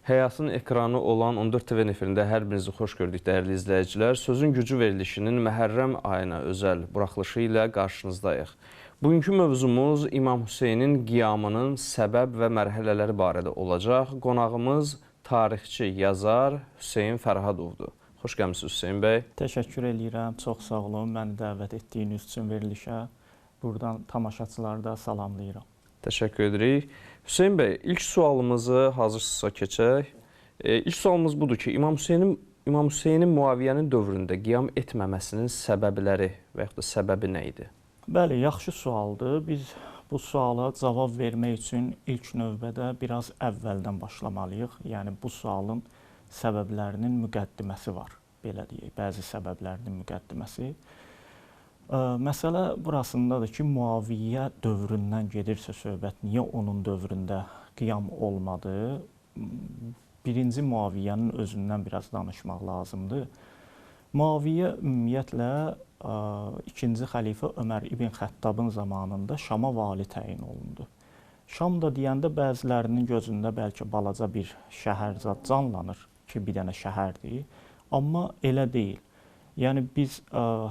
Həyatın ekranı olan 14 TV efirində hər birinizi xoş gördük, dəyərli izləyicilər. Sözün gücü verilişinin Məhərrəm ayına özəl buraxılışı ilə qarşınızdayıq. Bugünkü mövzumuz İmam Hüseynin qiyamının səbəb və mərhələləri barədə olacaq. Qonağımız tarixçi, yazar Hüseyn Fərhadovdur. Xoş gəlmisiniz Hüseyn bəy. Təşəkkür edirəm, çox sağ olun. Məni dəvət etdiyiniz üçün verilişə. Buradan tamaşaçıları da salamlayıram. Təşəkkür edirik. Hüseyn bəy, ilk sualımızı hazırsınızsa keçək. İlk sualımız budur ki, İmam Hüseynin Muaviyyənin dövründə qiyam etməməsinin səbəbləri və yaxud da səbəbi nə idi? Bəli, yaxşı sualdır. Biz bu suala cavab vermək üçün ilk növbədə biraz əvvəldən başlamalıyıq. Yəni bu sualın səbəblərinin müqəddiməsi var, belə deyək, bəzi səbəblərinin müqəddiməsi. Məsələ burasındadır ki, Muaviyyə dövründən gedirsə söhbət, niyə onun dövründə qiyam olmadı? Birinci Muaviyyənin özündən biraz danışmaq lazımdır. Muaviyyə ümumiyyətlə ikinci xəlifə Ömər ibn Xəttabın zamanında Şama vali təyin olundu. Şam da deyəndə bəzilərinin gözündə bəlkə balaca bir şəhər zad canlanır ki, bir dənə şəhərdir, amma elə deyil. Yəni biz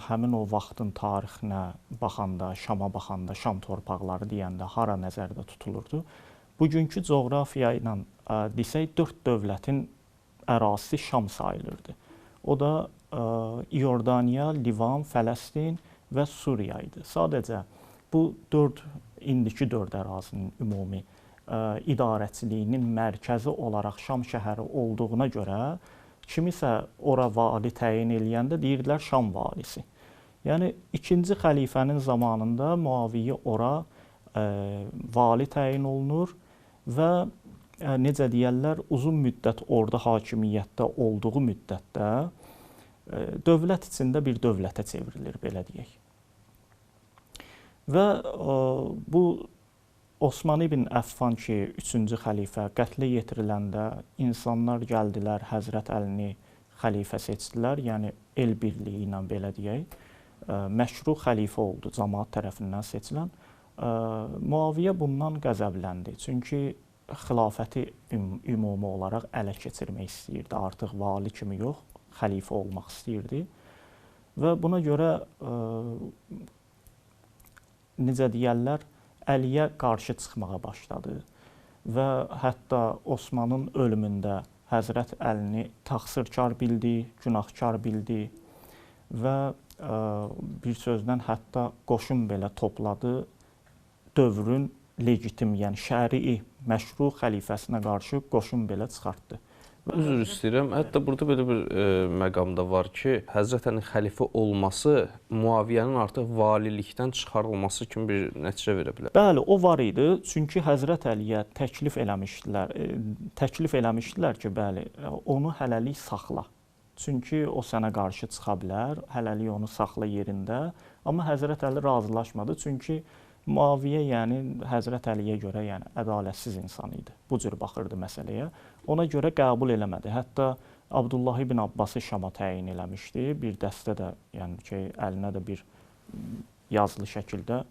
həmin o vaxtın tarixinə baxanda, Şama baxanda, Şam torpaqları deyəndə hara nəzərdə tutulurdu? Bugünkü coğrafiya ilə desək, 4 dövlətin ərazisi Şam sayılırdı. O da İordaniya, Livan, Fələstin və Suriya idi. Sadəcə bu indiki 4 ərazinin ümumi idarəçiliyinin mərkəzi olaraq Şam şəhəri olduğuna görə kimisə ora vali təyin eləyəndə deyirdilər Şam valisi. Yəni, ikinci xəlifənin zamanında Muaviyyə ora vali təyin olunur və necə deyərlər, uzun müddət orada hakimiyyətdə olduğu müddətdə dövlət içində bir dövlətə çevrilir, belə deyək. Və bu Osman ibn Əffan ki, 3-cü xəlifə qətlə yetiriləndə insanlar gəldilər, Həzrət Əlini xəlifə seçdilər, yəni el birliyi ilə belə deyək, məşru xəlifə oldu cəmaət tərəfindən seçilən. Muaviyyə bundan qəzəbləndi, çünki xilafəti ümumi olaraq ələ keçirmək istəyirdi, artıq vali kimi yox, xəlifə olmaq istəyirdi və buna görə necə deyərlər, Əliyə qarşı çıxmağa başladı və hətta Osmanın ölümündə Həzrət Əlini təqsirkar bildi, günahkar bildi və bir sözlə hətta qoşun belə topladı, dövrün legitim, yəni şərii, məşru xəlifəsinə qarşı qoşun belə çıxartdı. Üzr istəyirəm. Hətta burada belə bir məqamda var ki, Həzrət Əlinin xəlifə olması Muaviyyənin artıq valilikdən çıxarılması kimi bir nəticə verə bilər. Bəli, o var idi. Çünki Həzrət Əliyə təklif eləmişdilər ki, bəli, onu hələlik saxla. Çünki o sənə qarşı çıxa bilər, hələlik onu saxla yerində. Amma Həzrət Əli razılaşmadı. Çünki Muaviyyə, yəni Həzrət Əliyə görə ədalətsiz insan idi. Bu cür baxırdı məsələyə. Ona görə qəbul eləmədi. Hətta Abdullah ibn Abbası Şama təyin eləmişdi. Bir dəstə də, yəni ki, əlinə də bir yazılı şəkildə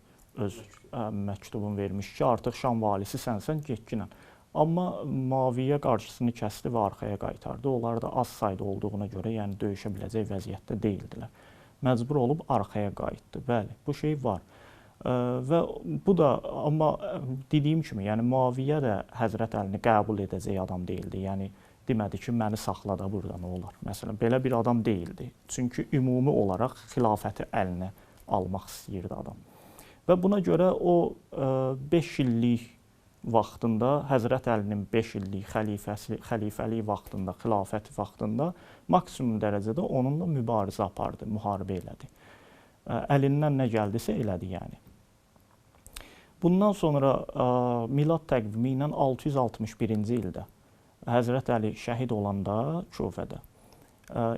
öz məktubunu vermiş ki, artıq Şam valisi sənsən, getginən. Amma Muaviyyə qarşısını kəsdi və arxaya qaytardı. Onlar da az sayda olduğuna görə, yəni döyüşə biləcək vəziyyətdə deyildilər. Məcbur olub arxaya qayıtdı. Bəli, bu şey var. Və bu da, amma dediyim kimi, yəni Muaviyyə də Həzrət Əlini qəbul edəcək adam deyildi. Yəni demədi ki, məni saxla da burada nə olar. Məsələn, belə bir adam deyildi. Çünki ümumi olaraq xilafəti əlinə almaq istəyirdi adam. Və buna görə o 5 illik vaxtında, Həzrət Əlinin 5 illik xəlifəlik vaxtında, xilafəti vaxtında maksimum dərəcədə onunla mübarizə apardı, müharibə elədi. Əlindən nə gəldisə elədi, yəni. Bundan sonra milad təqvimi ilə 661-ci ildə Həzrət Əli şəhid olanda Kufədə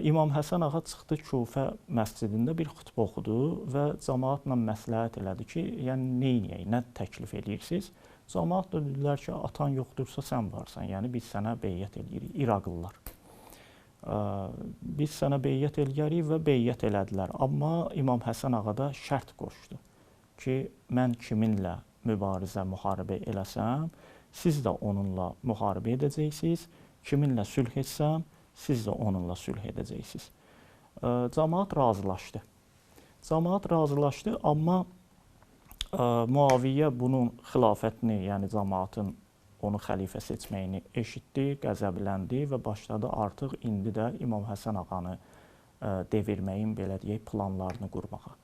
İmam Həsən ağa çıxdı Kufə məscidində bir xutbə oxudu və cəmaatla məsləhət elədi ki, yəni neyniyək, nə təklif edirsiniz? Cəmaat da dedilər ki, atan yoxdursa sən varsan, yəni biz sənə beyyət edirik, İraqlılar. Biz sənə beyyət eləyərik və beyyət elədilər. Amma İmam Həsən ağa da şərt qoşdu ki, mən kiminlə mübarizə, müharibə eləsəm, siz də onunla müharibə edəcəksiniz, kiminlə sülh etsəm, siz də onunla sülh edəcəksiniz. Cəmaət razılaşdı. Cəmaət razılaşdı, amma Muaviyyə bunun xilafətini, yəni cəmaətin onu xəlifə seçməyini eşitdi, qəzəbləndi və başladı artıq indi də İmam Həsən ağanı devirməyin, belə deyək, planlarını qurmağa.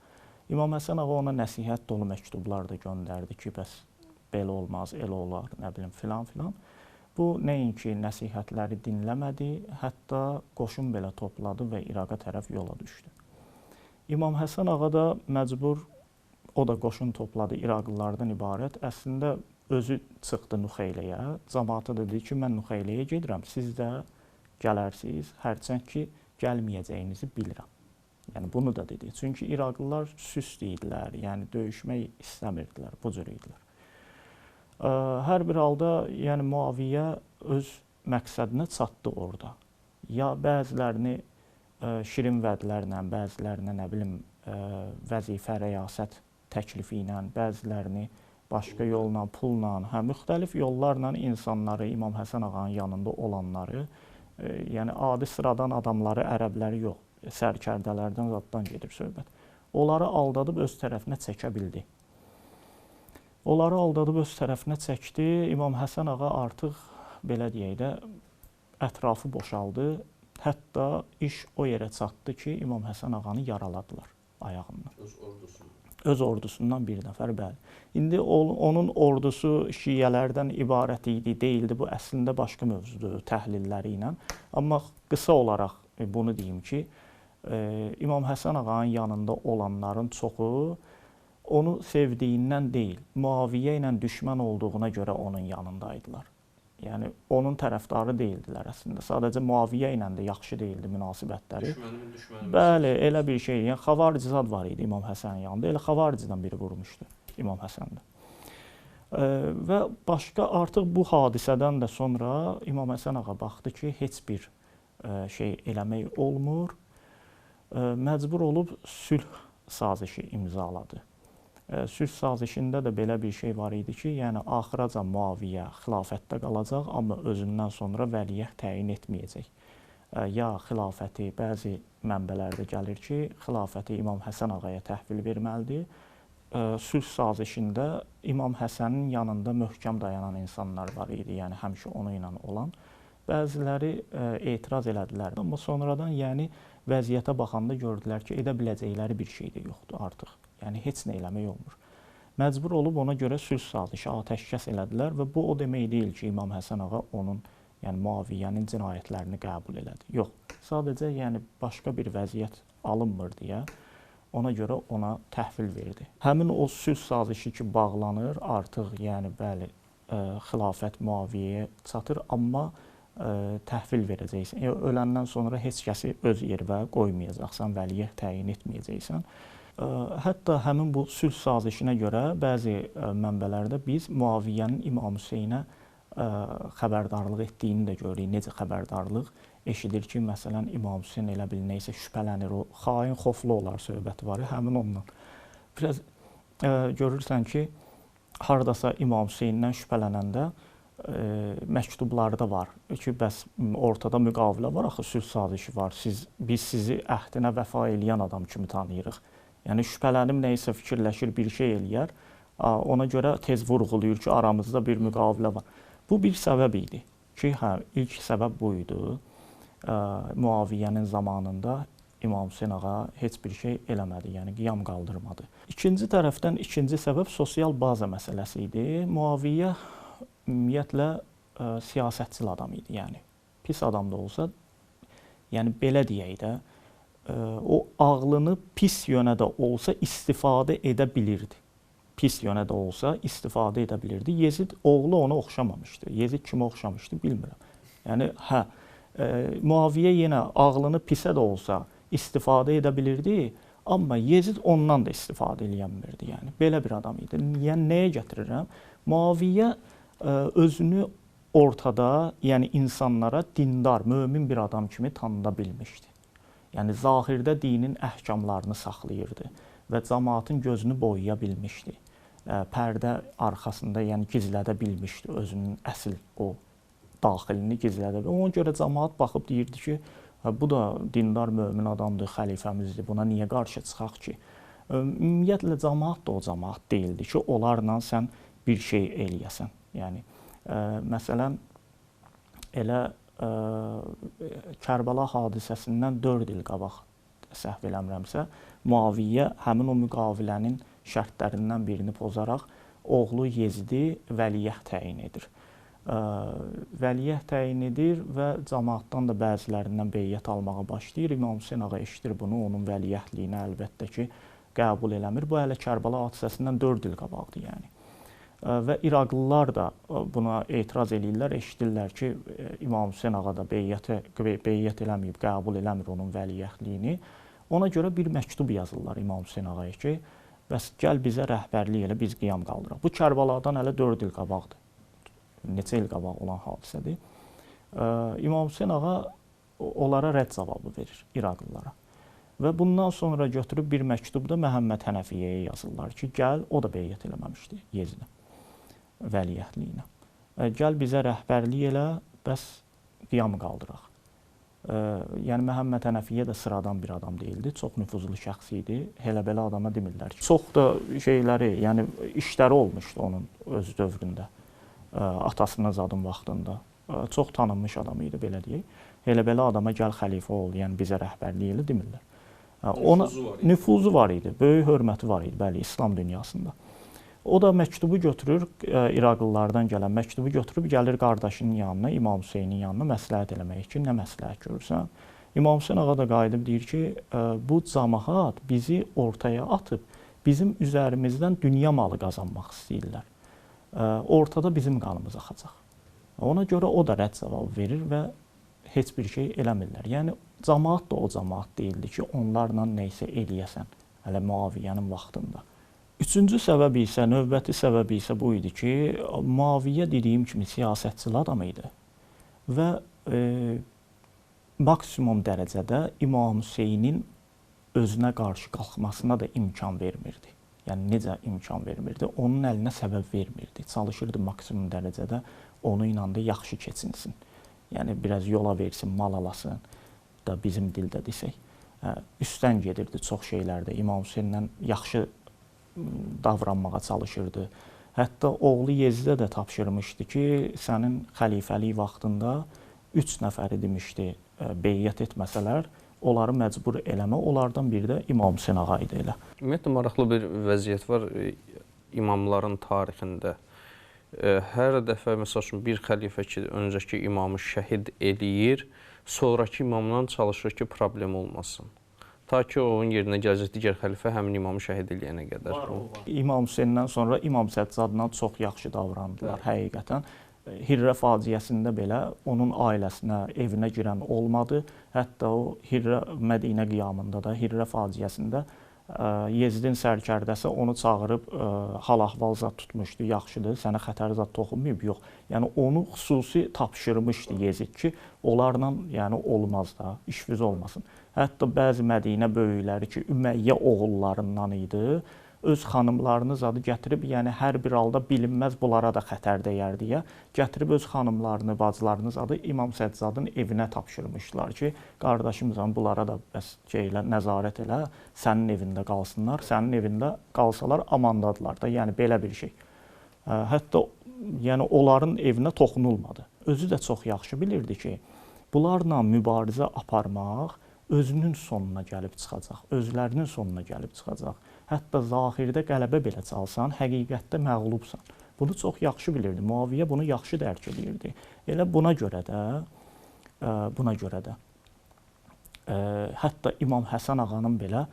İmam Həsən ağa ona nəsihət dolu məktublar da göndərdi ki, bəs belə olmaz, elə olar, nə bilim, filan filan. Bu nəinki nəsihətləri dinləmədi, hətta qoşun belə topladı və İraqa tərəf yola düşdü. İmam Həsən ağa da məcbur, o da qoşun topladı İraqlılardan ibarət. Əslində özü çıxdı Nuxeyləyə, cəmaata dedi ki, mən Nuxeyləyə gedirəm, siz də gələrsiniz, hərçənd ki, gəlməyəcəyinizi bilirəm. Yəni bunu da dedi. Çünki İraqlılar süst idilər, yəni döyüşmək istəmirdilər, bu cür idilər. Hər bir halda yəni Muaviyyə öz məqsədinə çatdı orada. Ya bəzilərini şirin vədlərlə, bəzilərinə nə bilim vəzifə, rəyasət təklifi ilə, bəzilərini başqa yolla, pulla, müxtəlif yollarla insanları, İmam Həsən ağanın yanında olanları, yəni adi sıradan adamları, ərəbləri yox, sərkərdələrdən zaddan gedir söhbət. Onları aldadıb öz tərəfinə çəkə bildi. Onları aldadıb öz tərəfinə çəkdi. İmam Həsən ağa artıq, belə deyək də, ətrafı boşaldı. Hətta iş o yerə çatdı ki, İmam Həsən ağanı yaraladılar ayağından. Öz ordusundan bir nəfər, bəli. İndi onun ordusu şiələrdən ibarət idi, deyildi. Bu əslində başqa mövzudur, təhlilləri ilə. Amma qısa olaraq bunu deyim ki, İmam Həsən ağanın yanında olanların çoxu onu sevdiyindən deyil, Muaviyyə ilə düşmən olduğuna görə onun yanındaydılar. Yəni onun tərəfdarı deyildilər əslində. Sadəcə Muaviyyə ilə də yaxşı deyildi münasibətləri. Düşmənim. Bəli, elə bir şey. Yəni xavaricizad var idi İmam Həsənin yanında. Elə xavaricdən biri vurmuşdu İmam Həsəndə. Və başqa artıq bu hadisədən də sonra İmam Həsən ağa baxdı ki, heç bir şey eləmək olmur. Məcbur olub sülh sazişi imzaladı. Sülh sazişində də belə bir şey var idi ki, yəni axıracan Muaviyyə xilafətdə qalacaq, amma özündən sonra vəliəhd təyin etməyəcək. Ya xilafəti, bəzi mənbələrdə gəlir ki, xilafəti İmam Həsən ağaya təhvil verməlidir. Sülh sazişində İmam Həsənin yanında möhkəm dayanan insanlar var idi, yəni həmişə onu ilə olan. Bəziləri etiraz elədilər, amma sonradan yəni vəziyyətə baxanda gördülər ki, edə biləcəkləri bir şey də yoxdur artıq. Yəni heç nə eləmək olmur. Məcbur olub ona görə sülh sazişi, atəşkəs elədilər və bu o demək deyil ki, İmam Həsən ağa onun, yəni Muaviyyənin cinayətlərini qəbul elədi. Yox, sadəcə yəni başqa bir vəziyyət alınmır deyə ona görə ona təhvil verdi. Həmin o sülh sazişi ki bağlanır, artıq yəni bəli xilafət Muaviyyəyə çatır, amma təhvil verəcəksən. Öləndən sonra heç kəsi öz yerə qoymayacaqsan, vəliəhd təyin etməyəcəksən. Hətta həmin bu sülh sazişinə görə bəzi mənbələrdə biz Muaviyyənin İmam Hüseynə xəbərdarlıq etdiyini də görürük. Necə xəbərdarlıq? Eşidir ki, məsələn, İmam Hüseyn elə bil neysə şübhələnir, o xain, xoflu olar söhbəti var, həmin ondan. Biraz görürsən ki, hardasa İmam Hüseyndən şübhələnəndə məktublarda var ki, bəs ortada müqavilə var, axı sülh sazişi var, biz sizi əhdinə vəfa eləyən adam kimi tanıyırıq. Yəni şübhələnim neysə fikirləşir, bir şey eləyər, ona görə tez vurğulayır ki, aramızda bir müqavilə var. Bu bir səbəb idi ki, ilk səbəb bu idi. Muaviyyənin zamanında İmam Hüseyn ağa heç bir şey eləmədi, yəni qiyam qaldırmadı. İkinci tərəfdən ikinci səbəb sosial baza məsələsi idi. Muaviyyə ümumiyyətlə siyasətçil adam idi, yəni pis adam da olsa, yəni belə deyək də, o ağlını pis yönə də olsa istifadə edə bilirdi. Pis yönə də olsa istifadə edə bilirdi. Yezid oğlu ona oxşamamışdı. Yezid kimə oxşamışdı bilmirəm. Yəni Muaviyyə yenə ağlını pisə də olsa istifadə edə bilirdi, amma Yezid ondan da istifadə eləyənmirdi. Yəni belə bir adam idi. Yəni nəyə gətirirəm? Muaviyyə özünü ortada, yəni insanlara dindar, mömin bir adam kimi tanıda bilmişdi. Yəni zahirdə dinin əhkamlarını saxlayırdı və cəmaatın gözünü boyaya bilmişdi. Pərdə arxasında, yəni gizlədə bilmişdi özünün əsl o daxilini gizlədə bilər. Ona görə cəmaət baxıb deyirdi ki, bu da dindar mömin adamdır, xəlifəmizdir. Buna niyə qarşı çıxaq ki? Ümumiyyətlə cəmaət də o cəmaət deyildi ki, onlarla sən bir şey eləyəsən. Yəni məsələn elə Kərbəla hadisəsindən 4 il qabaq səhv eləmirəmsə, Muaviyyə həmin o müqavilənin şərtlərindən birini pozaraq oğlu Yezidi vəliəhd təyin edir. Vəliəhd təyin edir və cəmaatdan da bəzilərindən beyyət almağa başlayır. İmam Hüseyn ağa eşidir bunu, onun vəliəhdliyini əlbəttə ki, qəbul eləmir. Bu hələ Kərbəla hadisəsindən 4 il qabaqdır yəni. Və İraqlılar da buna etiraz eləyirlər, eşidirlər ki, İmam Hüseyn ağa da beyyət eləməyib, qəbul eləmir onun vəliəhdliyini. Ona görə bir məktub yazırlar İmam Hüseyn ağaya ki, bəs gəl bizə rəhbərlik elə, biz qiyam qaldıraq. Bu Kərbaladan hələ 4 il qabaqdır. Neçə il qabaq olan hadisədir. İmam Hüseyn ağa onlara rədd cavabı verir İraqlılara. Və bundan sonra götürüb bir məktubda Məhəmməd Hənəfiyyəyə yazırlar ki, gəl, o da beyyət eləməmişdi Yezidə vəliəhdliyinə. Gəl bizə rəhbərlik elə, bəs qiyam qaldıraq. Yəni Məhəmməd Hənəfiyyə də sıradan bir adam deyildi, çox nüfuzlu şəxs idi. Elə-belə adama demirlər ki, çox da şeyləri, yəni işləri olmuşdu onun öz dövründə, atasının zadın vaxtında. Çox tanınmış adam idi, belə deyək. Elə-belə adama gəl xəlifə ol, yəni bizə rəhbərlik elə demirlər. Ona nüfuzu var idi, böyük hörməti var idi, bəli, İslam dünyasında. O da məktubu götürür, İraqlılardan gələn məktubu götürüb gəlir qardaşının yanına, İmam Hüseynin yanına məsləhət eləmək ki, nə məsləhət görürsən? İmam Hüseyn ağa da qayıdıb deyir ki, bu cəmaət bizi ortaya atıb, bizim üzərimizdən dünya malı qazanmaq istəyirlər. Ortada bizim qanımız axacaq. Ona görə o da rədd cavabı verir və heç bir şey eləmirlər. Yəni, cəmaət də o cəmaət deyildi ki, onlarla neysə eləyəsən, hələ Muaviyyənin vaxtında. Üçüncü səbəbi isə, növbəti səbəbi isə bu idi ki, Muaviyyə dediyim kimi siyasətçil adam idi və maksimum dərəcədə İmam Hüseynin özünə qarşı qalxmasına da imkan vermirdi. Yəni, necə imkan vermirdi? Onun əlinə səbəb vermirdi. Çalışırdı maksimum dərəcədə onu ilə də yaxşı keçinsin. Yəni, biraz yola versin, mal alasın da bizim dildə desək. Üstdən gedirdi çox şeylərdə. İmam Hüseynlə yaxşı davranmağa çalışırdı. Hətta oğlu Yezidə də tapşırmışdı ki, sənin xəlifəlik vaxtında 3 nəfəri demişdi, beyyət etməsələr, onları məcbur eləmə. Onlardan biri də İmam Hüseyn ağa idi elə. Ümumiyyətlə, maraqlı bir vəziyyət var imamların tarixində. Hər dəfə, məsəl üçün, bir xəlifə ki, öncəki imamı şəhid eləyir, sonraki imamdan çalışır ki, problem olmasın. Ta ki, onun yerinə gələcək digər xəlifə həmin imamı şəhid eləyənə qədər. İmam Hüseyndən sonra İmam Səccadla çox yaxşı davrandılar, həqiqətən. Hirrə faciəsində belə onun ailəsinə, evinə girən olmadı. Hətta o Hirrə Mədinə qiyamında da, Hirrə faciəsində Yezidin sərkərdəsi onu çağırıb hal-ahval zad tutmuşdu, yaxşıdır, sənə xətər zad toxunmayıb, yox. Yəni, onu xüsusi tapşırmışdı Yezid ki, onlarla olmaz da, işviz olmasın. Hətta bəzi Mədinə böyükləri ki, Üməyyə oğullarından idi, öz xanımlarını zadı gətirib, yəni hər bir halda bilinməz bunlara da xətər dəyər deyə, gətirib öz xanımlarını, bacılarını zadı İmam Səccadın evinə tapşırmışdılar ki, qardaşımızdan bunlara da nəzarət elə, sənin evində qalsınlar, sənin evində qalsalar amandadırlar da, yəni belə bir şey. Hətta onların evinə toxunulmadı. Özü də çox yaxşı bilirdi ki, bunlarla mübarizə aparmaq özünün sonuna gəlib çıxacaq, özlərinin sonuna gəlib çıxacaq. Hətta zahirdə qələbə belə çalsan, həqiqətdə məğlubsan. Bunu çox yaxşı bilirdi. Muaviyyə bunu yaxşı dərk edirdi. Elə buna görə də hətta İmam Həsən ağanın belə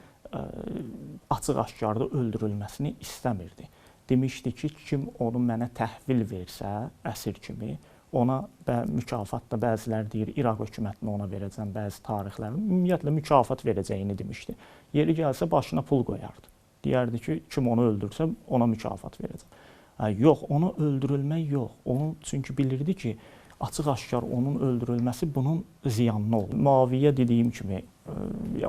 açıq-aşkarda öldürülməsini istəmirdi. Demişdi ki, kim onu mənə təhvil versə, əsir kimi, ona mükafat da bəzilər deyir, İraq hökumətini ona verəcəm, bəzi tarixlərini, ümumiyyətlə mükafat verəcəyini demişdi. Yeri gəlsə başına pul qoyardı. Deyərdi ki, kim onu öldürsə, ona mükafat verəcəm. Yox, onu öldürülmək yox. Çünki bilirdi ki, açıq-aşkar onun öldürülməsi bunun ziyanlı olur. Muaviyyə dediyim kimi,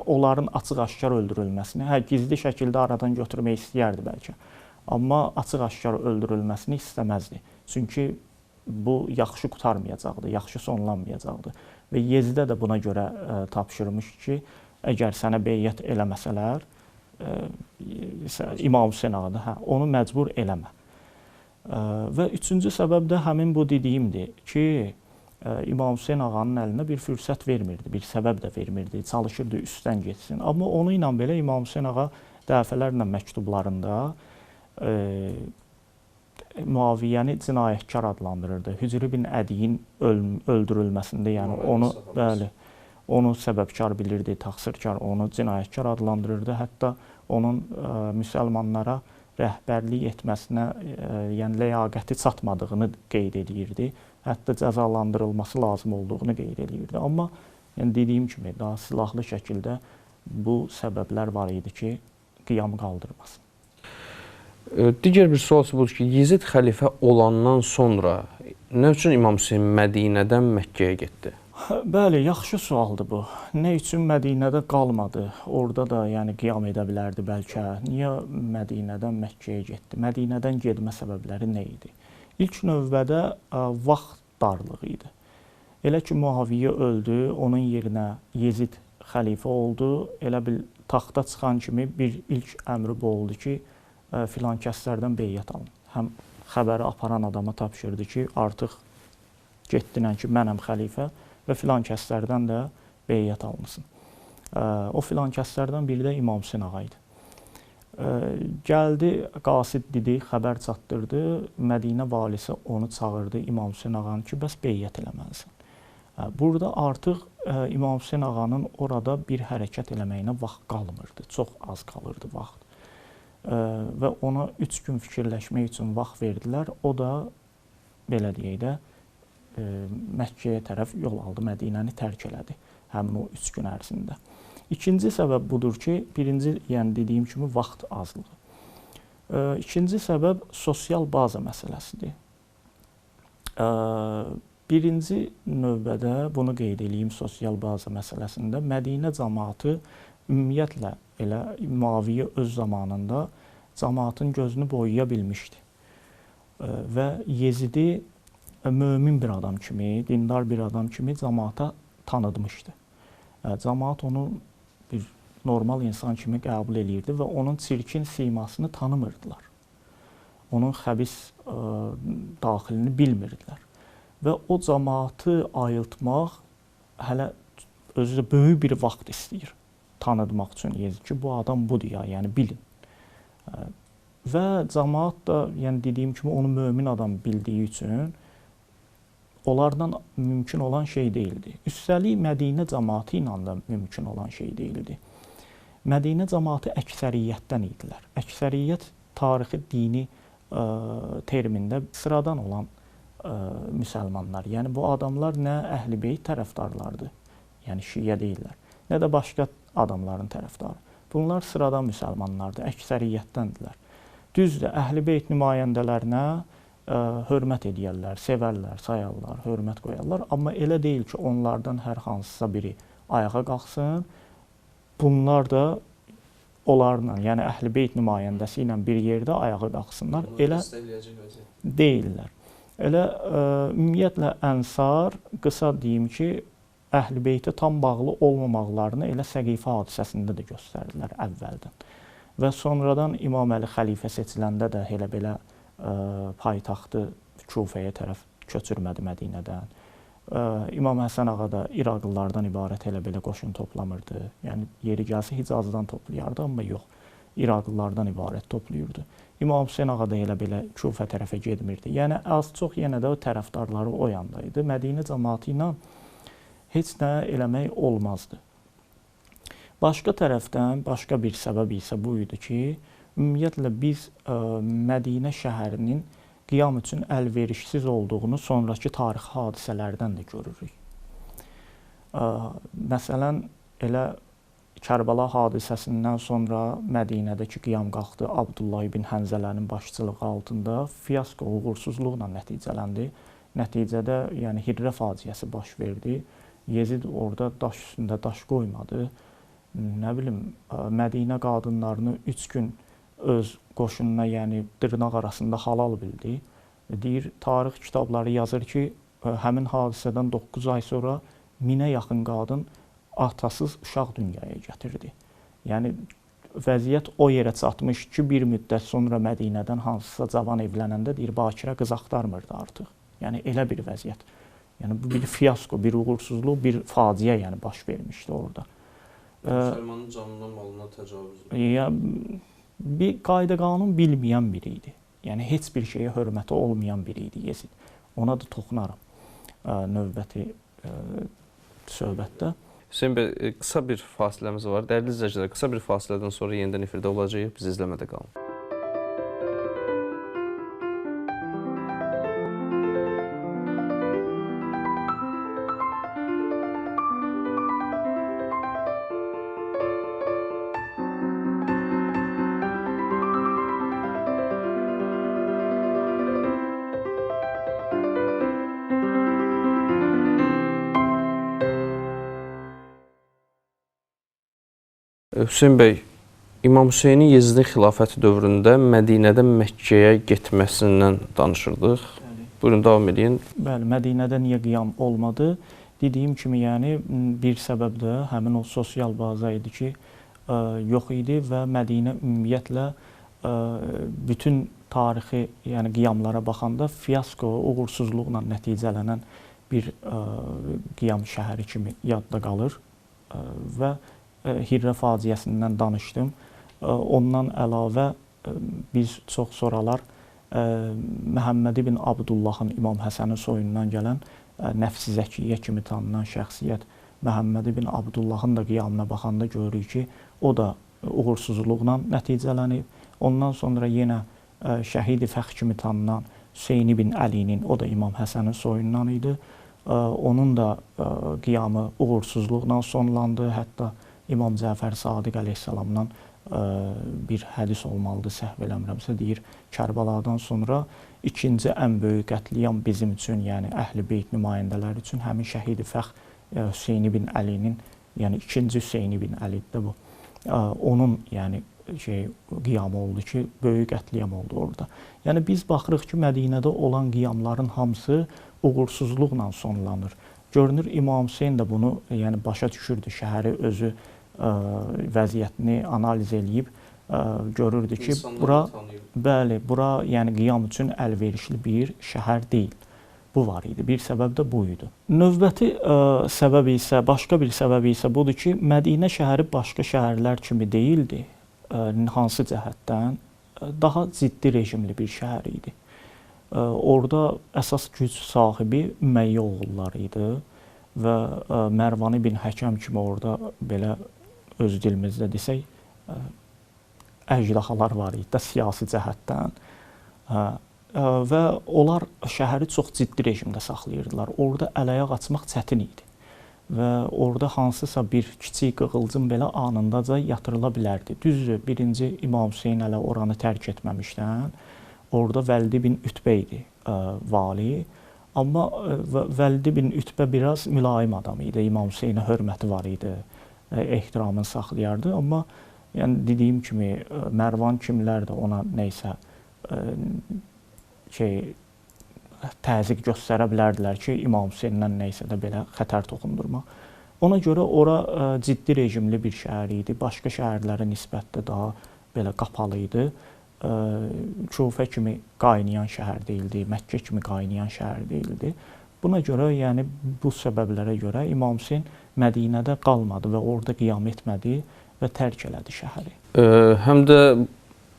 onların açıq-aşkar öldürülməsini, gizli şəkildə aradan götürmək istəyərdi bəlkə. Amma açıq-aşkar öldürülməsini istəməzdi. Çünki bu yaxşı qurtarmayacaqdı, yaxşı sonlanmayacaqdı. Və Yezidə də buna görə tapşırmış ki, əgər sənə beyət eləməsələr, İmam Hüseyn ağa da, onu məcbur eləmə. Və üçüncü səbəb də həmin bu dediyimdir ki, İmam Hüseyn ağanın əlinə bir fürsət vermirdi, bir səbəb də vermirdi, çalışırdı üstdən getsin. Amma onu ilə belə İmam Hüseyn ağa dəfələrlə məktublarında Muaviyyəni cinayətkar adlandırırdı. Hücr ibn Ədiyin öldürülməsində, yəni onu səbəbkar bilirdi, təqsirkar, onu cinayətkar adlandırırdı. Hətta onun müsəlmanlara rəhbərlik etməsinə, yəni ləyaqəti çatmadığını qeyd edirdi. Hətta cəzalandırılması lazım olduğunu qeyd edirdi. Amma yəni dediyim kimi daha silahlı şəkildə bu səbəblər var idi ki, qiyam qaldırmasın. Digər bir sual budur ki, Yezid xəlifə olandan sonra nə üçün İmam Hüseyn Mədinədən Məkkəyə getdi? Bəli, yaxşı sualdır bu. Nə üçün Mədinədə qalmadı? Orada da yəni qiyam edə bilərdi bəlkə. Niyə Mədinədən Məkkəyə getdi? Mədinədən getmə səbəbləri nə idi? İlk növbədə vaxt darlığı idi. Elə ki, Muaviyyə öldü, onun yerinə Yezid xəlifə oldu. Elə bil taxta çıxan kimi bir ilk əmri bu oldu ki, filan kəslərdən beyət alın. Həm xəbəri aparan adama tapşırdı ki, artıq getdinən ki, mənəm xəlifə və filan kəslərdən də beyət almışsın. O filan kəslərdən biri də İmam Hüseyn ağa idi. Gəldi, qasid dedi, xəbər çatdırdı, Mədinə valisi onu çağırdı İmam Hüseyn ağanı ki, bəs beyət eləməlisin. Burada artıq İmam Hüseyn ağanın orada bir hərəkət eləməyinə vaxt qalmırdı, çox az qalırdı vaxt. Və ona 3 gün fikirləşmək üçün vaxt verdilər. O da, belə deyək də, Məkkəyə tərəf yol aldı, Mədinəni tərk elədi həmin o 3 gün ərzində. İkinci səbəb budur ki, birinci, yəni dediyim kimi, vaxt azlığı. İkinci səbəb sosial baza məsələsidir. Birinci növbədə bunu qeyd edeyim sosial baza məsələsində. Mədinə cəmaatı ümumiyyətlə elə Muaviyyə öz zamanında cəmaatın gözünü boyaya bilmişdi. Və Yezidi mömin bir adam kimi, dindar bir adam kimi cəmaata tanıdmışdı. Cəmaat onu bir normal insan kimi qəbul edirdi və onun çirkin simasını tanımırdılar. Onun xəbis daxilini bilmirdilər. Və o cəmaatı ayıltmaq hələ özü də böyük bir vaxt istəyir. Tanıdmaq üçün Yezid ki, bu adam budur ya, yəni bilin. Və cəmaat da, yəni dediyim kimi, onu mömin adam bildiyi üçün onlardan mümkün olan şey deyildi. Üstəlik Mədinə cəmaatı ilə də mümkün olan şey deyildi. Mədinə cəmaatı əksəriyyətdən idilər. Əksəriyyət tarixi, dini termində sıradan olan müsəlmanlar. Yəni bu adamlar nə Əhl-i Beyt tərəfdarlardır, yəni şiə deyirlər, nə də başqa adamların tərəfdarı. Bunlar sıradan müsəlmanlardır, əksəriyyətdəndirlər. Düzdür, Əhl-i Beyt nümayəndələrinə hörmət edərlər, sevərlər, sayarlar, hörmət qoyarlar. Amma elə deyil ki, onlardan hər hansısa biri ayağa qalxsın. Bunlar da onlarla, yəni Əhl-i Beyt nümayəndəsi ilə bir yerdə ayağa qalxsınlar. Elə deyirlər. Elə ümumiyyətlə Ənsar, qısa deyim ki, Əhl-i Beytə tam bağlı olmamaqlarını elə Səqifə hadisəsində də göstərdilər əvvəldən. Və sonradan İmam Əli xəlifə seçiləndə də elə belə paytaxtı Kufəyə tərəf köçürmədi Mədinədən. İmam Həsən ağa da İraqlılardan ibarət elə belə qoşun toplamırdı. Yəni yeri gəlsə Hicazdan toplayardı, amma yox, İraqlılardan ibarət toplayırdı. İmam Hüseyn ağa da elə belə Kufə tərəfə getmirdi. Yəni az-çox yenə də o tərəfdarları o yandaydı. Mədinə cəmaatı ilə heç nə eləmək olmazdı. Başqa tərəfdən, başqa bir səbəb isə bu idi ki, ümumiyyətlə biz Mədinə şəhərinin qiyam üçün əlverişsiz olduğunu sonraki tarixi hadisələrdən də görürük. Məsələn, elə Kərbəla hadisəsindən sonra Mədinədəki qiyam qalxdı Abdullah ibn Hənzələnin başçılığı altında fiyasko, uğursuzluqla nəticələndi. Nəticədə yəni Hirrə faciəsi baş verdi. Yezid orada daş üstündə daş qoymadı. Nə bilim, Mədinə qadınlarını 3 gün öz qoşununa, yəni dırnaq arasında halal bildi. Deyir, tarix kitabları yazır ki, həmin hadisədən 9 ay sonra 1000-ə yaxın qadın atasız uşaq dünyaya gətirdi. Yəni vəziyyət o yerə çatmış ki, bir müddət sonra Mədinədən hansısa cavan evlənəndə deyir, Bakirə qız axtarmırdı artıq. Yəni elə bir vəziyyət. Yəni bu bir fiyasko, bir uğursuzluq, bir faciə yəni baş vermişdi orada. Müsəlmanın canına, malına təcavüzdür. Yəni bir qayda-qanun bilməyən biri idi. Yəni heç bir şeyə hörməti olmayan biri idi Yezid. Ona da toxunaram növbəti söhbətdə. Hüseyn bəy, qısa bir fasiləmiz var. Dəyərli izləyicilər, qısa bir fasilədən sonra yenidən efirdə olacağıq. Bizi izləmədə qalın. Hüseyn bəy, İmam Hüseynin Yezidin xilafəti dövründə Mədinədən Məkkəyə getməsindən danışırdıq. Buyurun, davam edin. Bəli, Mədinədə niyə qiyam olmadı? Dediyim kimi, yəni bir səbəb də həmin o sosial baza idi ki, yox idi və Mədinə ümumiyyətlə bütün tarixi, yəni qiyamlara baxanda fiyasko, uğursuzluqla nəticələnən bir qiyam şəhəri kimi yadda qalır və Hirrə faciəsindən danışdım. Ondan əlavə biz çox sonralar Məhəmməd ibn Abdullahın, İmam Həsənin soyundan gələn Nəfs-i Zəkiyyə kimi tanınan şəxsiyyət Məhəmməd ibn Abdullahın da qiyamına baxanda görürük ki, o da uğursuzluqla nəticələnib. Ondan sonra yenə Şəhid-i Fəx kimi tanınan Hüseyn ibn Əlinin, o da İmam Həsənin soyundan idi. Onun da qiyamı uğursuzluqla sonlandı. Hətta İmam Cəfər Sadiq əleyhissalamdan bir hədis olmalıdır, səhv eləmirəmsə, deyir, Kərbaladan sonra ikinci ən böyük qətliam bizim üçün, yəni Əhl-i Beyt nümayəndələri üçün həmin Şəhid-i Fəx Hüseyn ibn Əlinin, yəni ikinci Hüseyn ibn Əlidir bu. Onun yəni qiyamı oldu ki, böyük qətliam oldu orada. Yəni biz baxırıq ki, Mədinədə olan qiyamların hamısı uğursuzluqla sonlanır. Görünür, İmam Hüseyn də bunu yəni başa düşürdü, şəhəri özü vəziyyətini analiz eləyib görürdü ki, bura yəni qiyam üçün əlverişli bir şəhər deyil. Bu var idi. Bir səbəb də bu idi. Növbəti səbəb isə, başqa bir səbəb isə budur ki, Mədinə şəhəri başqa şəhərlər kimi deyildi. Hansı cəhətdən? Daha ciddi rejimli bir şəhər idi. Orada əsas güc sahibi Ümeyyə oğulları idi və Mərvan ibn Həkəm kimi orada belə öz dilimizdə desək əjdahalar var idi də siyasi cəhətdən və onlar şəhəri çox ciddi rejimdə saxlayırdılar. Orada əl-ayaq açmaq çətin idi və orada hansısa bir kiçik qığılcım belə anındaca yatırıla bilərdi. Düzdür, birinci İmam Hüseyn hələ oranı tərk etməmişdən orada Vəlid ibn Ütbə idi vali. Amma Vəlid ibn Ütbə biraz mülayim adam idi. İmam Hüseynə hörməti var idi, ehtiramını saxlayardı. Amma yəni dediyim kimi Mərvan kimlər də ona nəysə təzyiq göstərə bilərdilər ki, İmam Hüseyndən nəysə də belə xətər toxundurmaq. Ona görə ora ciddi rejimli bir şəhər idi. Başqa şəhərlərə nisbətdə daha belə qapalı idi. Kufə kimi qaynayan şəhər deyildi, Məkkə kimi qaynayan şəhər deyildi. Buna görə, yəni bu səbəblərə görə İmam Hüseyn Mədinədə qalmadı və orada qiyam etmədi və tərk elədi şəhəri. Həm də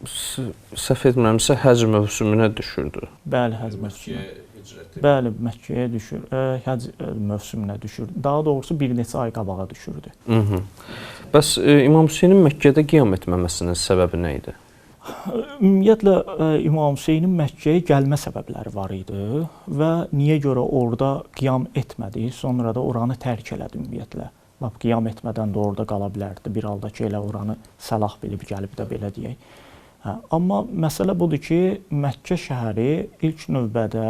səhv etmirəmsə həcc mövsümünə düşürdü. Bəli, həcc mövsümünə. Bəli, Məkkəyə düşür, həcc mövsümünə düşür. Daha doğrusu bir neçə ay qabağa düşürdü. Bəs İmam Hüseynin Məkkədə qiyam etməməsinin səbəbi nə idi? Ümumiyyətlə İmam Hüseynin Məkkəyə gəlmə səbəbləri var idi və niyə görə orada qiyam etmədi, sonra da oranı tərk elədi ümumiyyətlə. Lap qiyam etmədən də orada qala bilərdi. Bir halda ki, elə oranı səlah bilib gəlib də belə deyək. Amma məsələ budur ki, Məkkə şəhəri ilk növbədə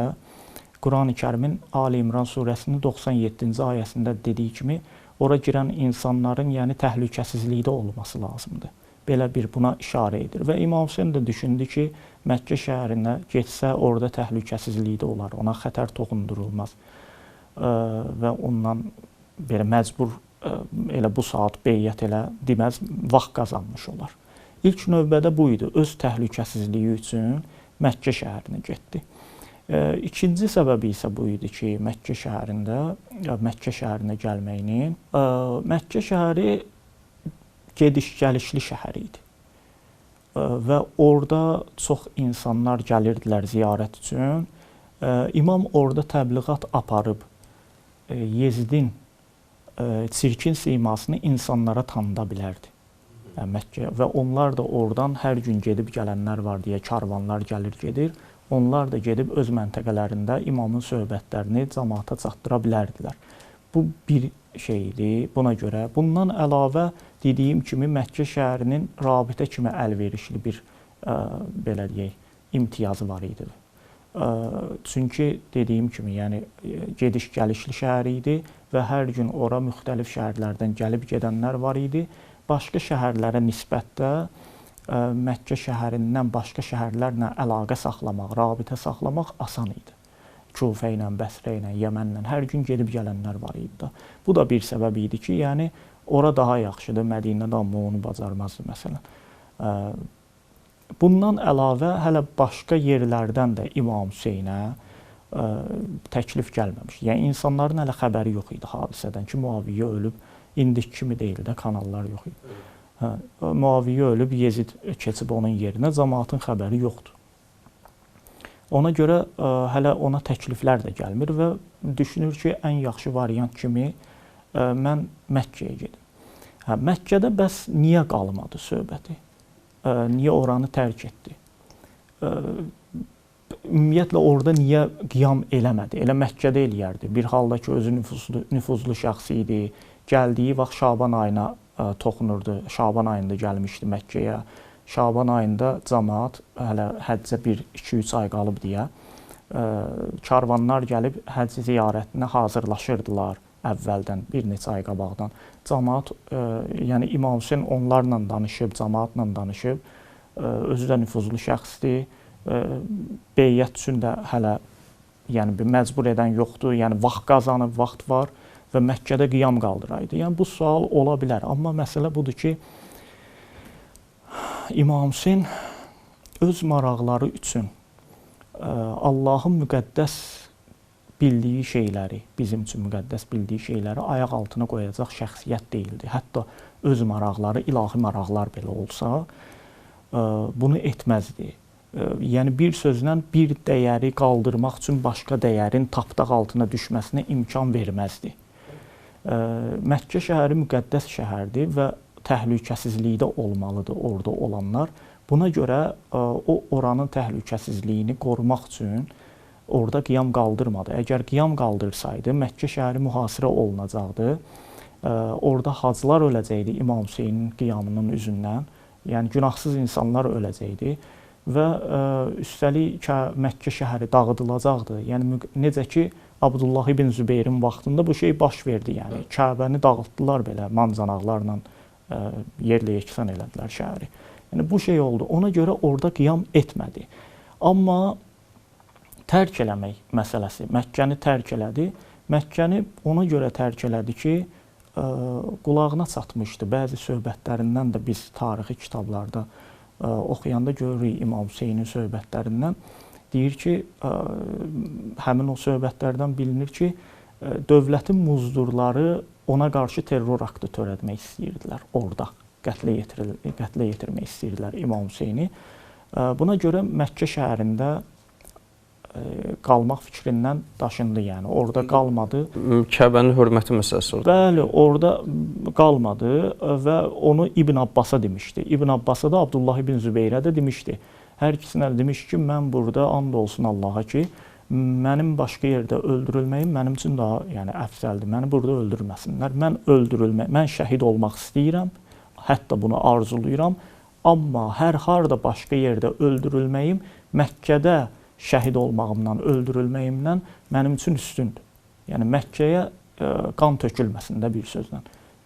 Qurani Kərimin Ali İmran surəsinin 97-ci ayəsində dediyi kimi ora girən insanların yəni təhlükəsizlikdə olması lazımdır. belə bir buna işarə edir. Və İmam Hüseyn də düşündü ki, Məkkə şəhərinə getsə orada təhlükəsizlikdə olar, ona xətər toxundurulmaz və ondan belə məcbur elə bu saat beyyət elə deməz, vaxt qazanmış olar. İlk növbədə bu idi, öz təhlükəsizliyi üçün Məkkə şəhərinə getdi. İkinci səbəbi isə bu idi ki, Məkkə şəhərinə gəlməyinin, Məkkə şəhəri gediş-gəlişli şəhər idi və orada çox insanlar gəlirdilər ziyarət üçün. İmam orada təbliğat aparıb Yezidin çirkin simasını insanlara tanıda bilərdi. Məkkə və onlar da oradan hər gün gedib gələnlər var deyə karvanlar gəlir gedir. Onlar da gedib öz məntəqələrində imamın söhbətlərini cəmaata çatdıra bilərdilər. Bu bir şey idi. Buna görə bundan əlavə dediyim kimi Məkkə şəhərinin rabitə kimi əlverişli bir belə deyək, imtiyazı var idi. Çünki dediyim kimi, yəni gediş-gəlişli şəhər idi və hər gün ora müxtəlif şəhərlərdən gəlib gedənlər var idi. Başqa şəhərlərə nisbətdə Məkkə şəhərindən başqa şəhərlərlə əlaqə saxlamaq, rabitə saxlamaq asan idi. Kufə ilə, Bəsrə ilə, Yəmənlə hər gün gedib gələnlər var idi da. Bu da bir səbəb idi ki, yəni ora daha yaxşıdır, Mədinədə amma onu bacarmazdı məsələn. Bundan əlavə hələ başqa yerlərdən də İmam Hüseynə təklif gəlməmiş. Yəni insanların hələ xəbəri yox idi hadisədən ki, Muaviyyə ölüb, indiki kimi deyil də, kanallar yox idi. Muaviyyə ölüb, Yezid keçib onun yerinə, cəmaatın xəbəri yoxdur. Ona görə hələ ona təkliflər də gəlmir və düşünür ki, ən yaxşı variant kimi mən Məkkəyə gedim. Məkkədə bəs niyə qalmadı söhbəti? Niyə oranı tərk etdi? Ümumiyyətlə orada niyə qiyam eləmədi? Elə Məkkədə eləyərdi. Bir halda ki, özü nüfuzlu şəxs idi. Gəldiyi vaxt Şaban ayına toxunurdu. Şaban ayında gəlmişdi Məkkəyə. Şaban ayında cəmaat hələ həccə 1-2-3 ay qalıb deyə karvanlar gəlib həcc ziyarətinə hazırlaşırdılar əvvəldən, bir neçə ay qabaqdan. Cəmaat, yəni İmam Hüseyn onlarla danışıb, cəmaatla danışıb, özü də nüfuzlu şəxsdir. Beyyət üçün də hələ yəni məcbur edən yoxdur, yəni vaxt qazanıb, vaxt var və Məkkədə qiyam qaldıraydı. Yəni bu sual ola bilər, amma məsələ budur ki, İmam Hüseyn öz maraqları üçün Allahın müqəddəs bildiyi şeyləri, bizim üçün müqəddəs bildiyi şeyləri ayaq altına qoyacaq şəxsiyyət deyildi. Hətta öz maraqları, ilahi maraqlar belə olsa, bunu etməzdi. Yəni bir sözlə bir dəyəri qaldırmaq üçün başqa dəyərin tapdaq altına düşməsinə imkan verməzdi. Məkkə şəhəri müqəddəs şəhərdir və təhlükəsizlikdə olmalıdır orada olanlar. Buna görə o oranın təhlükəsizliyini qorumaq üçün orada qiyam qaldırmadı. Əgər qiyam qaldırsaydı, Məkkə şəhəri mühasirə olunacaqdı. Orada hacılar öləcəkdi İmam Hüseynin qiyamının üzündən. Yəni günahsız insanlar öləcəkdi və üstəlik Məkkə şəhəri dağıdılacaqdı. Yəni necə ki Abdullah ibn Zübeyrin vaxtında bu şey baş verdi. Yəni Kəbəni dağıtdılar belə mancanaqlarla. Yerlə yeksan elədilər şəhəri. Yəni bu şey oldu. Ona görə orada qiyam etmədi. Amma tərk eləmək məsələsi, Məkkəni tərk elədi. Məkkəni ona görə tərk elədi ki, qulağına çatmışdı. Bəzi söhbətlərindən də biz tarixi kitablarda oxuyanda görürük İmam Hüseynin söhbətlərindən. Deyir ki, həmin o söhbətlərdən bilinir ki, dövlətin muzdurları ona qarşı terror aktı törətmək istəyirdilər orada. Qətlə yetirmək istəyirdilər İmam Hüseyni. Buna görə Məkkə şəhərində qalmaq fikrindən daşındı, yəni orada qalmadı. Kəbənin hörməti məsələsi orada. Bəli, orada qalmadı və onu İbn Abbasa demişdi. İbn Abbasa da Abdullah ibn Zübeyrə də demişdi. Hər ikisinə demiş ki, mən burada and olsun Allaha ki, mənim başqa yerdə öldürülməyim mənim üçün daha yəni əfsəldir. Məni burada öldürməsinlər. Mən şəhid olmaq istəyirəm. Hətta bunu arzuluyuram. Amma hər harda başqa yerdə öldürülməyim Məkkədə şəhid olmağımdan, öldürülməyimdən mənim üçün üstündür. Yəni Məkkəyə qan tökülməsin də bir sözlə.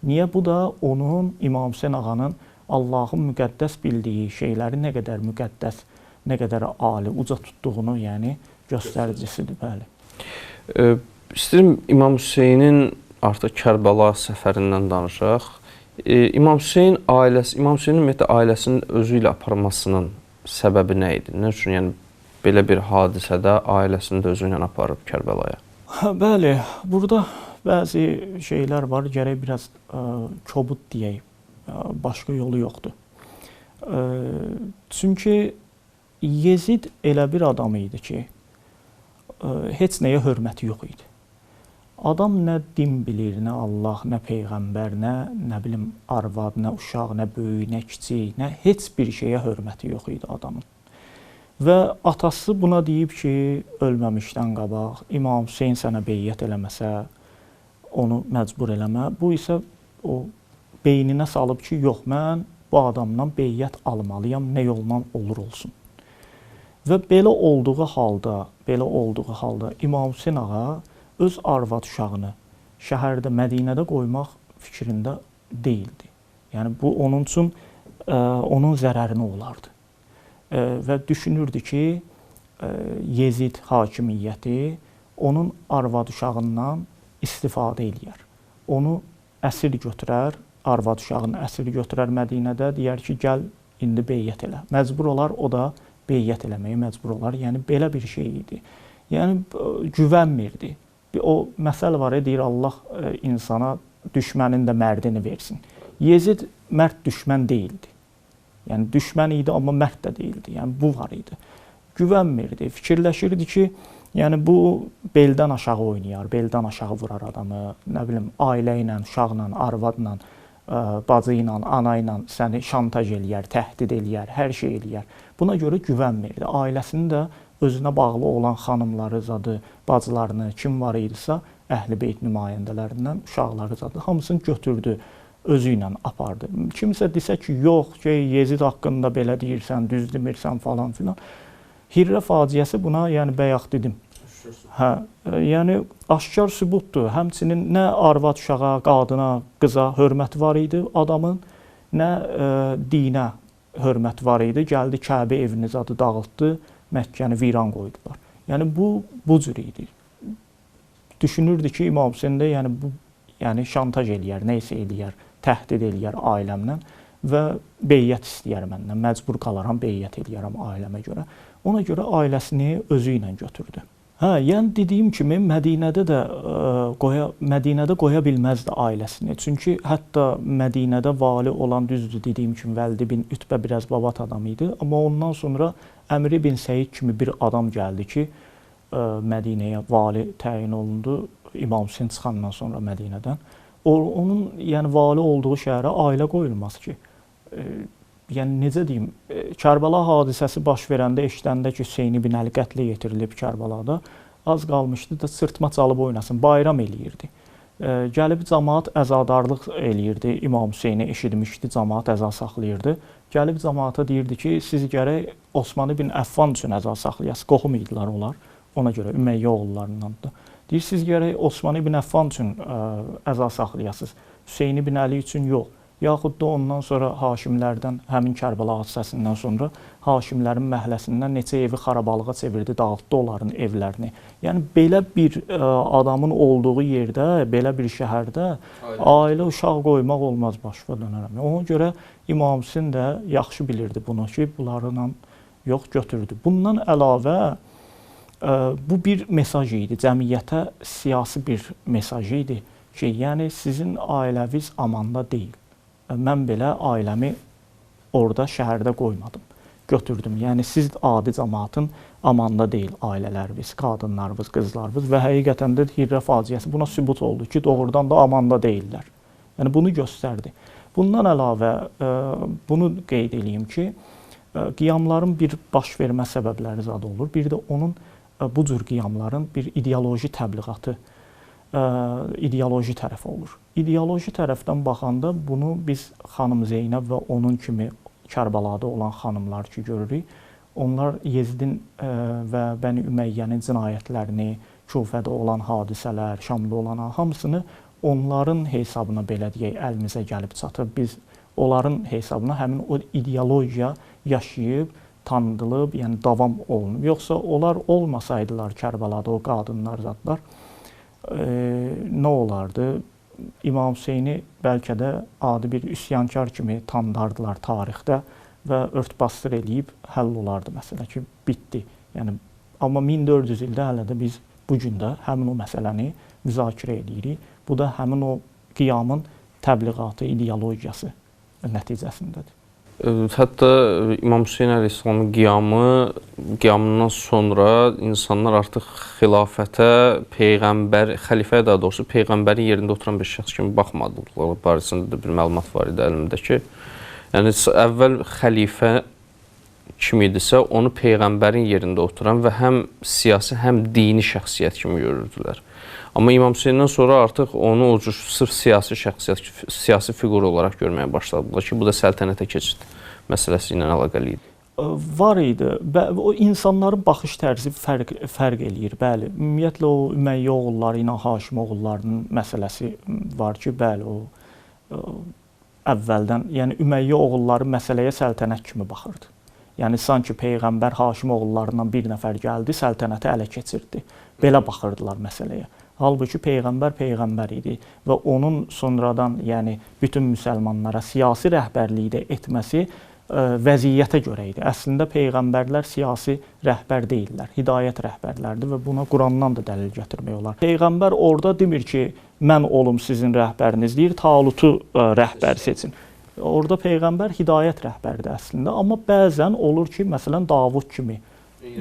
Niyə? Bu da onun İmam Hüseyn ağanın Allahın müqəddəs bildiyi şeyləri nə qədər müqəddəs, nə qədər ali, uca tutduğunu, yəni göstəricisidir, bəli. İstəyirəm İmam Hüseynin artıq Kərbəla səfərindən danışaq. İmam Hüseyn İmam Hüseynin ümumiyyətlə ailəsinin özü ilə aparmasının səbəbi nə idi? Nə üçün yəni belə bir hadisədə ailəsini də özü ilə aparıb Kərbəlaya? Bəli, burada bəzi şeylər var, gərək biraz kobud deyək, başqa yolu yoxdur. Çünki Yezid elə bir adam idi ki, heç nəyə hörməti yox idi. Adam nə din bilir, nə Allah, nə Peyğəmbər, nə bilim arvad, nə uşaq, nə böyük, nə kiçik, nə heç bir şeyə hörməti yox idi adamın. Və atası buna deyib ki, ölməmişdən qabaq İmam Hüseyn sənə beyyət eləməsə, onu məcbur eləmə. Bu isə o beyninə salıb ki, yox, mən bu adamdan beyyət almalıyam, nə yolla olur olsun. Və belə olduğu halda İmam Hüseyn ağa öz arvad uşağını şəhərdə, Mədinədə qoymaq fikrində deyildi. Yəni bu onun üçün onun zərərinə olardı. Və düşünürdü ki, Yezid hakimiyyəti onun arvad uşağından istifadə eləyər. Onu əsir götürər, arvad uşağını əsir götürər Mədinədə, deyər ki, gəl indi beyyət elə. Məcbur olar, o da beyyət eləməyə məcbur olar. Yəni belə bir şey idi. Yəni güvənmirdi. O məsəl var, deyir Allah insana düşmənin də mərdini versin. Yezid mərd düşmən deyildi. Yəni düşmən idi, amma mərd də deyildi. Yəni bu var idi. Güvənmirdi, fikirləşirdi ki, yəni bu beldən aşağı oynayar, beldən aşağı vurar adamı, nə bilim, ailə ilə, uşaqla, arvadla, bacı ilə, ana ilə səni şantaj eləyər, təhdid eləyər, hər şey eləyər. Buna görə güvənmirdi. Ailəsini də özünə bağlı olan xanımları zadı, bacılarını, kim var idisə, Əhl-i Beyt nümayəndələrindən uşaqları zadı, hamısını götürdü, özü ilə apardı. Kimsə desə ki, yox, Yezid haqqında belə deyirsən, düz demirsən falan filan. Hirrə faciəsi buna, yəni bayaq dedim. Yəni aşkar sübutdur. Həmçinin nə arvad uşağa, qadına, qıza hörməti var idi adamın, nə dinə hörmət var idi. Gəldi Kəbə evini zadı dağıtdı, Məkkəni viran qoydular. Yəni bu cür idi. Düşünürdü ki, İmam Hüseyn də yəni şantaj eləyər, nəysə eləyər, təhdid eləyər ailəmlə və beyyət istəyər məndən. Məcbur qalaram, beyyət eləyərəm ailəmə görə. Ona görə ailəsini özü ilə götürdü. Yəni dediyim kimi Mədinədə qoya bilməzdi ailəsini. Çünki hətta Mədinədə vali olan, düzdür dediyim kimi, Vəlid bin Ütbə biraz babat adam idi. Amma ondan sonra Əmr bin Səid kimi bir adam gəldi ki, Mədinəyə vali təyin olundu İmam Hüseyn çıxandan sonra Mədinədən. Onun yəni vali olduğu şəhərə ailə qoyulmaz ki. Yəni necə deyim, Kərbəla hadisəsi baş verəndə, eşidəndə ki, Hüseyn ibn Əli qətlə yetirilib Kərbəlada, az qalmışdı da sırtma çalıb oynasın, bayram eləyirdi. Gəlib cəmaat əzadarlıq eləyirdi, İmam Hüseyni eşitmişdi, cəmaat əza saxlayırdı. Gəlib cəmaata deyirdi ki, siz gərək Osman ibn Əffan üçün əza saxlayasınız, qohum idilər onlar, ona görə Ümeyyə oğullarındandır. Deyir, siz gərək Osman ibn Əffan üçün əza saxlayasınız, Hüseyn ibn Əli üçün yox. Yaxud da ondan sonra Haşimlərdən, həmin Kərbəla hadisəsindən sonra Haşimlərin məhləsindən neçə evi xarabalığa çevirdi, dağıtdı onların evlərini. Yəni belə bir adamın olduğu yerdə, belə bir şəhərdə ailə uşaq qoymaq olmaz, başqa dönərəm. Ona görə İmam Hüseyn də yaxşı bilirdi bunu ki, bunlarla yox götürdü. Bundan əlavə bu bir mesaj idi, cəmiyyətə siyasi bir mesaj idi ki, yəni sizin ailəviz amanda deyil. Mən belə ailəmi orada şəhərdə qoymadım, götürdüm. Yəni siz adi cəmaatın amanda deyil ailələriniz, qadınlarınız, qızlarınız və həqiqətən də Hirrə faciəsi buna sübut oldu ki, doğrudan da amanda deyillər. Yəni bunu göstərdi. Bundan əlavə bunu qeyd edeyim ki, qiyamların bir baş vermə səbəbləri zad olur. Bir də onun bu cür qiyamların bir ideoloji təbliğatı, ideoloji tərəfi olur. İdeoloji tərəfdən baxanda bunu biz xanım Zeynəb və onun kimi Kərbəlada olan xanımlar ki görürük, onlar Yezidin və Bəni Üməyyənin cinayətlərini, Kufədə olan hadisələr, Şamda olan hamısını onların hesabına belə deyək əlimizə gəlib çatır. Biz onların hesabına həmin o ideologiya yaşayıb, tanıdılıb, yəni davam olunub. Yoxsa onlar olmasaydılar Kərbəlada o qadınlar zadlar, nə olardı? İmam Hüseyni bəlkə də adi bir üsyankar kimi tanıdardılar tarixdə və örtbasdır eləyib həll olardı məsələ ki, bitdi. Yəni amma 1400 ildə hələ də biz bu gün də həmin o məsələni müzakirə edirik. Bu da həmin o qiyamın təbliğatı, ideologiyası nəticəsindədir. Hətta İmam Hüseyn əleyhissalamın qiyamından sonra insanlar artıq xilafətə, peyğəmbər, xəlifəyə daha doğrusu peyğəmbərin yerində oturan bir şəxs kimi baxmadılar. Barəsində də bir məlumat var idi əlimdə ki, yəni əvvəl xəlifə kim idisə, onu peyğəmbərin yerində oturan və həm siyasi, həm dini şəxsiyyət kimi görürdülər. Amma İmam Hüseyndən sonra artıq onu o cür sırf siyasi şəxsiyyət, siyasi fiqur olaraq görməyə başladılar ki, bu da səltənətə keçid məsələsi ilə əlaqəli idi. Var idi. O insanların baxış tərzi fərq eləyir. Bəli, ümumiyyətlə o Ümeyyə oğulları ilə Haşim oğullarının məsələsi var ki, bəli, o əvvəldən, yəni Ümeyyə oğulları məsələyə səltənət kimi baxırdı. Yəni sanki peyğəmbər Haşim oğullarından bir nəfər gəldi, səltənəti ələ keçirdi. Belə baxırdılar məsələyə. Halbuki peyğəmbər idi və onun sonradan, yəni bütün müsəlmanlara siyasi rəhbərlikdə etməsi vəziyyətə görə idi. Əslində peyğəmbərlər siyasi rəhbər deyillər, hidayət rəhbərlərdir və buna Qurandan da dəlil gətirmək olar. Peyğəmbər orada demir ki, mən olum sizin rəhbəriniz, deyir, Talutu rəhbər seçin. Orada peyğəmbər hidayət rəhbərdir əslində, amma bəzən olur ki, məsələn Davud kimi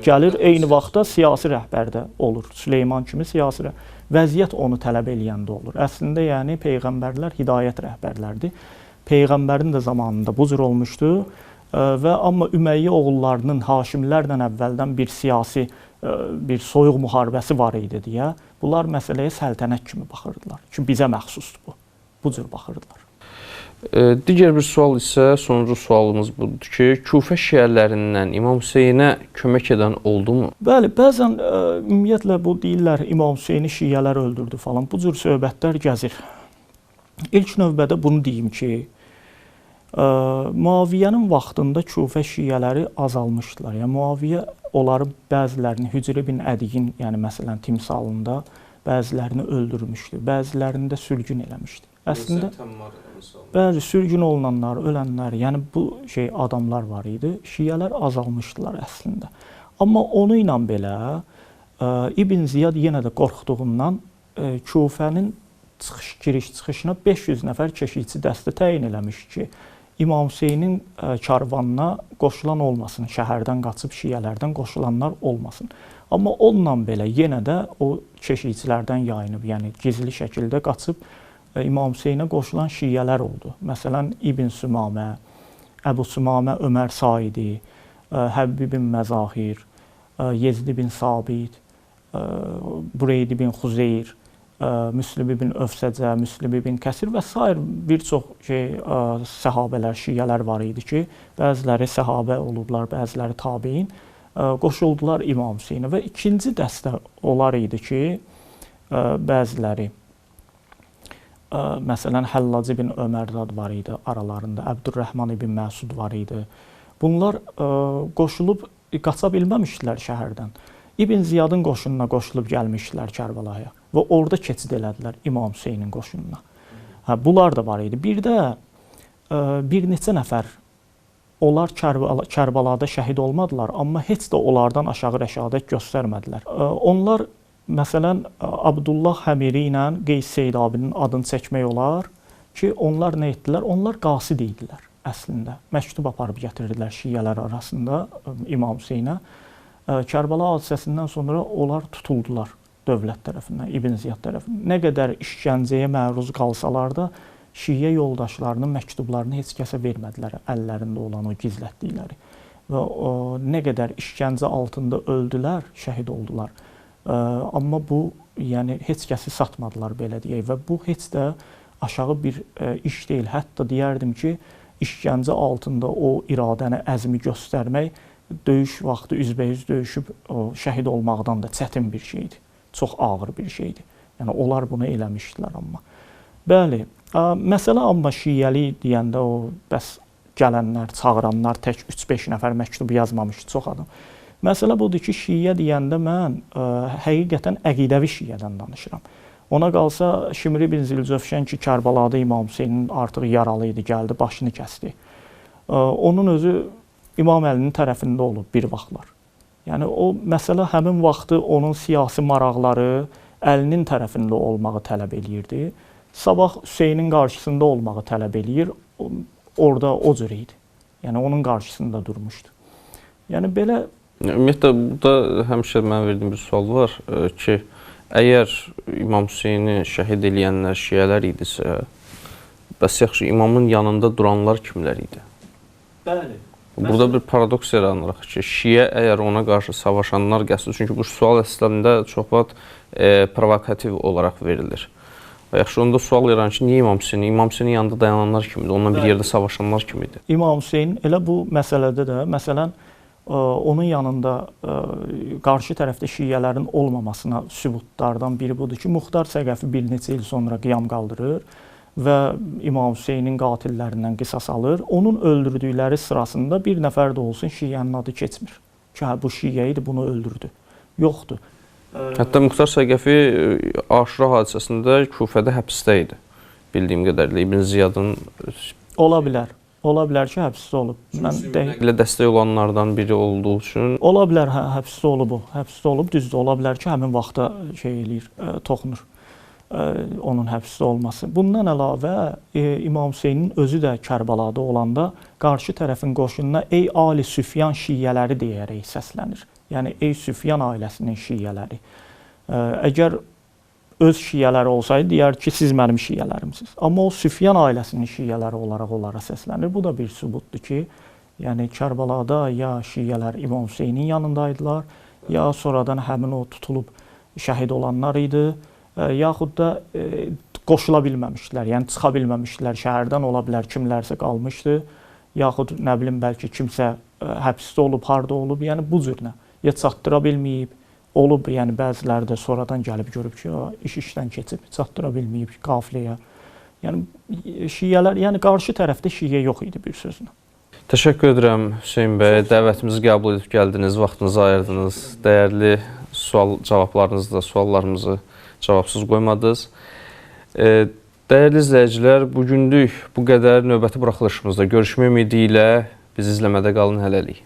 gəlir, eyni vaxtda siyasi rəhbər də olur. Süleyman kimi siyasi rəhbər. Vəziyyət onu tələb eləyəndə olur. Əslində, yəni peyğəmbərlər hidayət rəhbərlərdir. Peyğəmbərin də zamanında bu cür olmuşdu və amma Ümeyyə oğullarının Haşimlərlə əvvəldən bir siyasi, bir soyuq müharibəsi var idi deyə, bunlar məsələyə səltənət kimi baxırdılar. Çünki bizə məxsusdur bu. Bu cür baxırdılar. Digər bir sual isə, sonuncu sualımız budur ki, Kufə şiələrindən İmam Hüseynə kömək edən oldumu? Bəli, bəzən ümumiyyətlə bu deyirlər, İmam Hüseyni şiələr öldürdü falan, bu cür söhbətlər gəzir. İlk növbədə bunu deyim ki, Muaviyyənin vaxtında Kufə şiələri azalmışdılar. Yəni Muaviyyə onların bəzilərini Hücr ibn Ədiyin, yəni məsələn timsalında bəzilərini öldürmüşdü, bəzilərini də sürgün eləmişdi. Əslində bəzi sürgün olunanlar, ölənlər, yəni bu adamlar var idi. Şiələr azalmışdılar əslində. Amma onu ilə belə İbn Ziyad yenə də qorxduğundan Kufənin giriş-çıxışına 500 nəfər keşikçi dəstə təyin eləmiş ki, İmam Hüseynin karvanına qoşulan olmasın, şəhərdən qaçıb şiələrdən qoşulanlar olmasın. Amma onunla belə yenə də o keşikçilərdən yayınıb, yəni gizli şəkildə qaçıb İmam Hüseynə qoşulan şiələr oldu. Məsələn, İbn Sümamə, Əbu Sümamə Ömər Saidi, Həbib ibn Məzahir, Yezid ibn Sabit, Bureyd ibn Xuzeyr, Müslim ibn Övsəcə, Müslim ibn Kəsir və sair bir çox səhabələr, şiələr var idi ki, bəziləri səhabə olublar, bəziləri tabiin, qoşuldular İmam Hüseynə və ikinci dəstə onlar idi ki, bəziləri məsələn Həllac ibn Ömərdad var idi aralarında, Əbdürrəhman ibn Məsud var idi. Bunlar qoşulub qaça bilməmişdilər şəhərdən. İbn Ziyadın qoşununa qoşulub gəlmişdilər Kərbəlaya və orada keçid elədilər İmam Hüseynin qoşununa. Bunlar da var idi. Bir də bir neçə nəfər onlar Kərbəlada şəhid olmadılar, amma heç də onlardan aşağı rəşadət göstərmədilər. Onlar məsələn, Abdullah Həmiri ilə Qeys Seydabinin adını çəkmək olar ki, onlar nə etdilər? Onlar qasid idilər əslində. Məktub aparıb gətirdilər şiələr arasında İmam Hüseynə. Kərbəla hadisəsindən sonra onlar tutuldular dövlət tərəfindən, İbn Ziyad tərəfindən. Nə qədər işgəncəyə məruz qalsalar da, şiə yoldaşlarının məktublarını heç kəsə vermədilər, əllərində olan o gizlətdikləri. Və nə qədər işgəncə altında öldülər, şəhid oldular. Amma bu, yəni heç kəsi satmadılar belə deyək və bu heç də aşağı bir iş deyil. Hətta deyərdim ki, işgəncə altında o iradəni, əzmi göstərmək döyüş vaxtı üzbəüz döyüşüb şəhid olmaqdan da çətin bir şeydir. Çox ağır bir şeydir. Yəni onlar bunu eləmişdilər amma. Bəli. Məsələ amma şiəli deyəndə o bəs gələnlər, çağıranlar tək 3-5 nəfər məktub yazmamışdı çox adam. Məsələ budur ki, şiə deyəndə mən həqiqətən əqidəvi şiədən danışıram. Ona qalsa Şimri bin Zilcöfşən ki, Kərbəlada İmam Hüseynin artıq yaralı idi, gəldi, başını kəsdi. Onun özü İmam Əlinin tərəfində olub bir vaxtlar. Yəni o məsələ həmin vaxtı onun siyasi maraqları Əlinin tərəfində olmağı tələb eləyirdi. Sabah Hüseynin qarşısında olmağı tələb eləyir. Orada o cür idi. Yəni onun qarşısında durmuşdu. Yəni belə ümumiyyətlə burada həmişə mən verdiyim bir sual var ki, əgər İmam Hüseyni şəhid eləyənlər şiələr idisə, bəs yaxşı imamın yanında duranlar kimlər idi? bəli. Burada bir paradoks yaranır ki, şiə əgər ona qarşı savaşanlar gəlsin, çünki bu sual əslində çox vaxt provokativ olaraq verilir. Və yaxşı onda sual yaranır ki, niyə İmam Hüseyni? İmam Hüseynin yanında dayananlar kimdir? Onunla bir yerdə savaşanlar kimdir? İmam Hüseyn elə bu məsələdə də, məsələn, onun yanında qarşı tərəfdə şiələrin olmamasına sübutlardan biri budur ki, Muxtar Səqəfi bir neçə il sonra qiyam qaldırır və İmam Hüseynin qatillərindən qisas alır. Onun öldürdükləri sırasında bir nəfər də olsun şiənin adı keçmir. Ki, bu şiə idi, bunu öldürdü. Yoxdur. Hətta Muxtar Səqəfi Aşura hadisəsində Kufədə həbsdə idi. Bildiyim qədərilə İbn Ziyadın ola bilər. Ola bilər ki, həbsdə olub. Ilə dəstək olanlardan biri olduğu üçün ola bilər, həbsdə olub o. Həbsdə olub, düzdür. Ola bilər ki, həmin vaxtda şey eləyir, toxunur onun həbsdə olması. Bundan əlavə İmam Hüseynin özü də Kərbəlada olanda qarşı tərəfin qoşununa ey Ali Süfyan şiələri deyərək səslənir. Yəni ey Süfyan ailəsinin şiələri. Əgər öz şiələri olsaydı deyər ki, siz mənim şiələrimsiniz. Amma o Süfyan ailəsinin şiələri olaraq onlara səslənir. Bu da bir sübutdur ki, yəni Kərbəlada ya şiələr İmam Hüseynin yanındaydılar, ya sonradan həmin o tutulub şəhid olanlar idi, yaxud da qoşula bilməmişdilər, yəni çıxa bilməmişdilər şəhərdən, ola bilər kimlərsə qalmışdı, yaxud nə bilim bəlkə kimsə həbsdə olub, harda olub, yəni bu cürlə. Ya çatdıra bilməyib, olub, yəni bəziləri də sonradan gəlib görüb ki, iş işdən keçib, çatdıra bilməyib qafiləyə. Yəni şiələr, yəni qarşı tərəfdə şiə yox idi bir sözlə. Təşəkkür edirəm Hüseyn bəy, dəvətimizi qəbul edib gəldiniz, vaxtınızı ayırdınız, dəyərli cavablarınızla suallarımızı cavabsız qoymadınız. Dəyərli izləyicilər, bugünlük bu qədər. Növbəti buraxılışımızda görüşmək ümidi ilə bizi izləmədə qalın, hələlik.